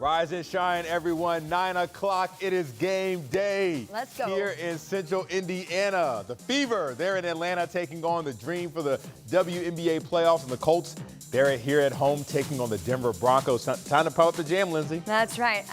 Rise and shine, everyone. 9 o'clock. It is game day. Let's go. Here in Central Indiana. The Fever, they're in Atlanta taking on the Dream for the WNBA playoffs. And the Colts, they're here at home taking on the Denver Broncos. Time to power up the jam, Lindsay. That's right.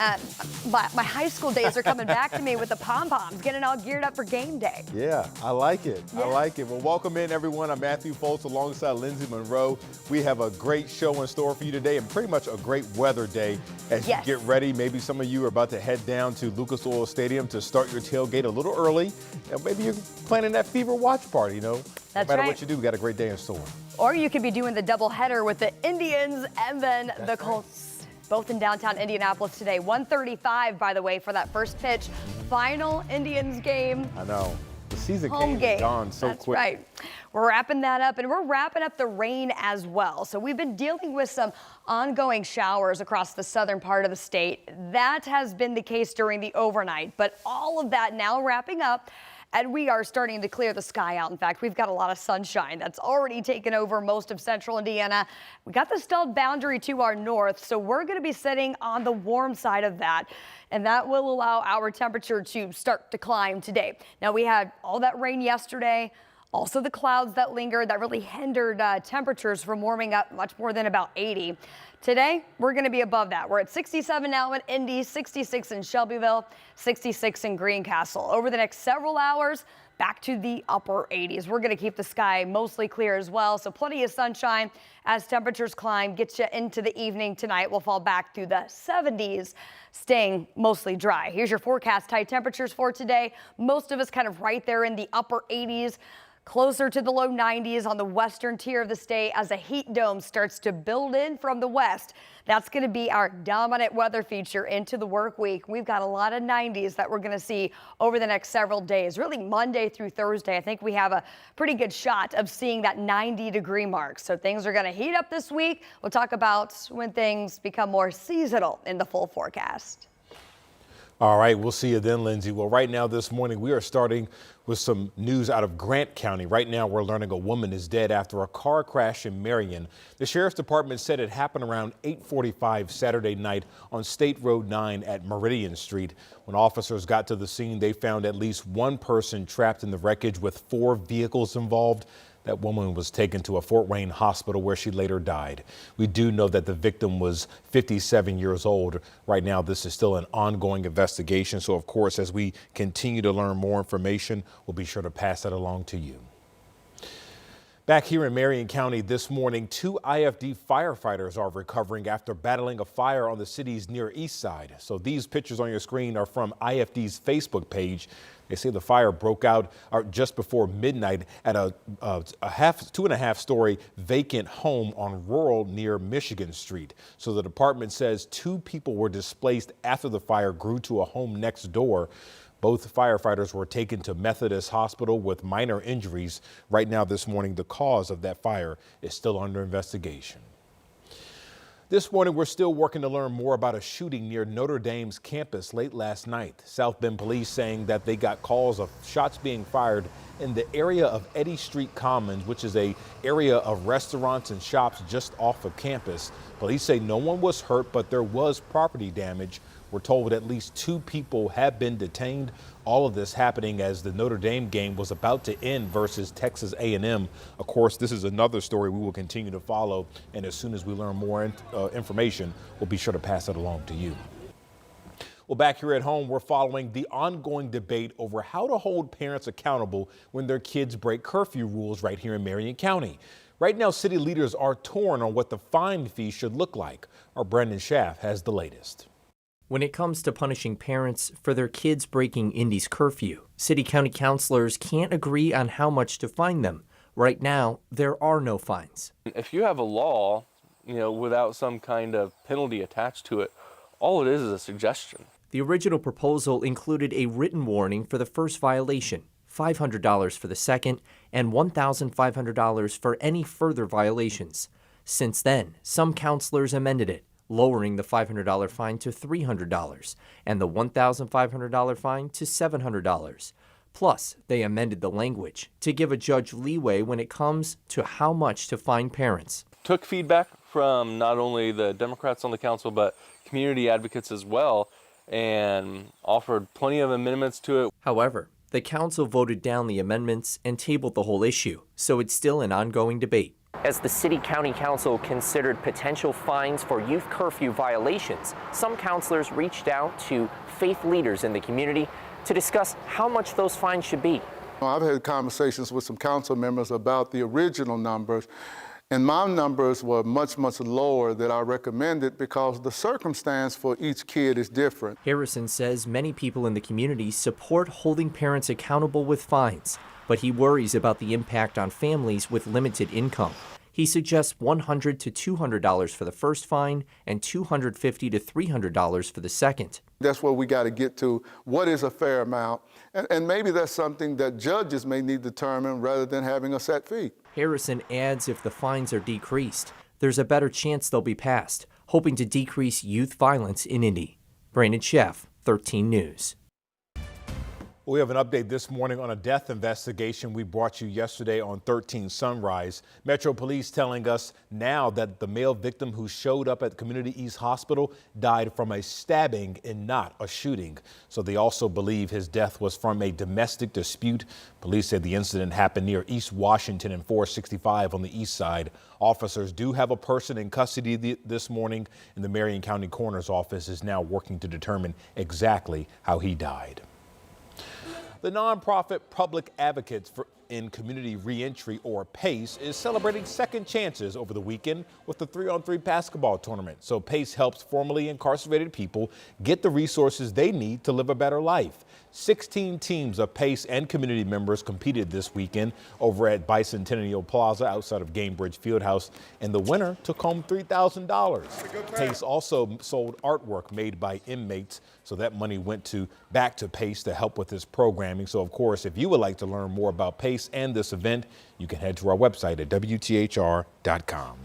My high school days are coming back to me with the pom-poms, getting all geared up for game day. Yeah, I like it. Yeah. I like it. Well, welcome in, everyone. I'm Matthew Foltz alongside Lindsay Monroe. We have a great show in store for you today and pretty much a great weather day as you get ready. Maybe some of you are about to head down to Lucas Oil Stadium to start your tailgate a little early. And maybe you're planning that Fever watch party, you know. That's no matter right. what you do, we got a great day in store. Or you could be doing the doubleheader with the Indians and then the Colts. Both in downtown Indianapolis today. 1:35, by the way, for that first pitch. Final Indians game. I know. The season Home game game. is gone so That's quick. right. We're wrapping that up, and we're wrapping up the rain as well. So we've been dealing with some ongoing showers across the southern part of the state. That has been the case during the overnight, but all of that now wrapping up. And we are starting to clear the sky out. In fact, we've got a lot of sunshine that's already taken over most of central Indiana. We got the stalled boundary to our north, so we're going to be sitting on the warm side of that. And that will allow our temperature to start to climb today. Now, we had all that rain yesterday. Also, the clouds that lingered that really hindered temperatures from warming up much more than about 80. Today, we're going to be above that. We're at 67 now in Indy, 66 in Shelbyville, 66 in Greencastle. Over the next several hours, back to the upper 80s. We're going to keep the sky mostly clear as well, so plenty of sunshine as temperatures climb. Get you into the evening tonight. We'll fall back through the 70s, staying mostly dry. Here's your forecast. High temperatures for today. Most of us kind of right there in the upper 80s. Closer to the low 90s on the western tier of the state as a heat dome starts to build in from the west. That's going to be our dominant weather feature into the work week. We've got a lot of 90s that we're going to see over the next several days, really Monday through Thursday. I think we have a pretty good shot of seeing that 90-degree mark. So things are going to heat up this week. We'll talk about when things become more seasonal in the full forecast. All right, we'll see you then, Lindsay. Well, right now this morning, we are starting with some news out of Grant County. Right now, we're learning a woman is dead after a car crash in Marion. The sheriff's department said it happened around 8:45 Saturday night on State Road 9 at Meridian Street. When officers got to the scene, they found at least one person trapped in the wreckage with 4 vehicles involved. That woman was taken to a Fort Wayne hospital where she later died. We do know that the victim was 57 years old. Right now, this is still an ongoing investigation. So, of course, as we continue to learn more information, we'll be sure to pass that along to you. Back here in Marion County this morning, 2 IFD firefighters are recovering after battling a fire on the city's Near East Side. So these pictures on your screen are from IFD's Facebook page. They say the fire broke out just before midnight at a 2.5-story vacant home on Rural near Michigan Street. So the department says 2 people were displaced after the fire grew to a home next door. Both firefighters were taken to Methodist Hospital with minor injuries. Right now this morning, the cause of that fire is still under investigation. This morning, we're still working to learn more about a shooting near Notre Dame's campus late last night. South Bend police saying that they got calls of shots being fired in the area of Eddy Street Commons, which is an area of restaurants and shops just off of campus. Police say no one was hurt, but there was property damage. We're told at least 2 people have been detained. All of this happening as the Notre Dame game was about to end versus Texas A&M. Of course, this is another story we will continue to follow. And as soon as we learn more information, we'll be sure to pass it along to you. Well, back here at home, we're following the ongoing debate over how to hold parents accountable when their kids break curfew rules right here in Marion County. Right now, city leaders are torn on what the fine fee should look like. Our Brendan Schaff has the latest. When it comes to punishing parents for their kids breaking Indy's curfew, city-county councilors can't agree on how much to fine them. Right now, there are no fines. If you have a law, without some kind of penalty attached to it, all it is a suggestion. The original proposal included a written warning for the first violation, $500 for the second, and $1,500 for any further violations. Since then, some councilors amended it, lowering the $500 fine to $300 and the $1,500 fine to $700. Plus, they amended the language to give a judge leeway when it comes to how much to fine parents. took feedback from not only the Democrats on the council, but community advocates as well, and offered plenty of amendments to it. However, the council voted down the amendments and tabled the whole issue, so it's still an ongoing debate. As the City-County Council considered potential fines for youth curfew violations, some councilors reached out to faith leaders in the community to discuss how much those fines should be. I've had conversations with some council members about the original numbers, and my numbers were much, much lower than I recommended because the circumstance for each kid is different. Harrison says many people in the community support holding parents accountable with fines, but he worries about the impact on families with limited income. He suggests $100 to $200 for the first fine and $250 to $300 for the second. That's where we got to get to. What is a fair amount? And maybe that's something that judges may need to determine rather than having a set fee. Harrison adds if the fines are decreased, there's a better chance they'll be passed, hoping to decrease youth violence in Indy. Brandon Sheff, 13 News. We have an update this morning on a death investigation we brought you yesterday on 13 Sunrise. Metro Police telling us now that the male victim who showed up at Community East Hospital died from a stabbing and not a shooting. So they also believe his death was from a domestic dispute. Police said the incident happened near East Washington and 465 on the east side. Officers do have a person in custody this morning, and the Marion County Coroner's Office is now working to determine exactly how he died. The nonprofit Public Advocates in Community Reentry, or PACE, is celebrating second chances over the weekend with the 3-on-3 basketball tournament. So PACE helps formerly incarcerated people get the resources they need to live a better life. 16 teams of PACE and community members competed this weekend over at Bicentennial Plaza outside of Gamebridge Fieldhouse, and the winner took home $3,000. PACE also sold artwork made by inmates, so that money went back to PACE to help with this programming. So, of course, if you would like to learn more about PACE and this event, you can head to our website at WTHR.com.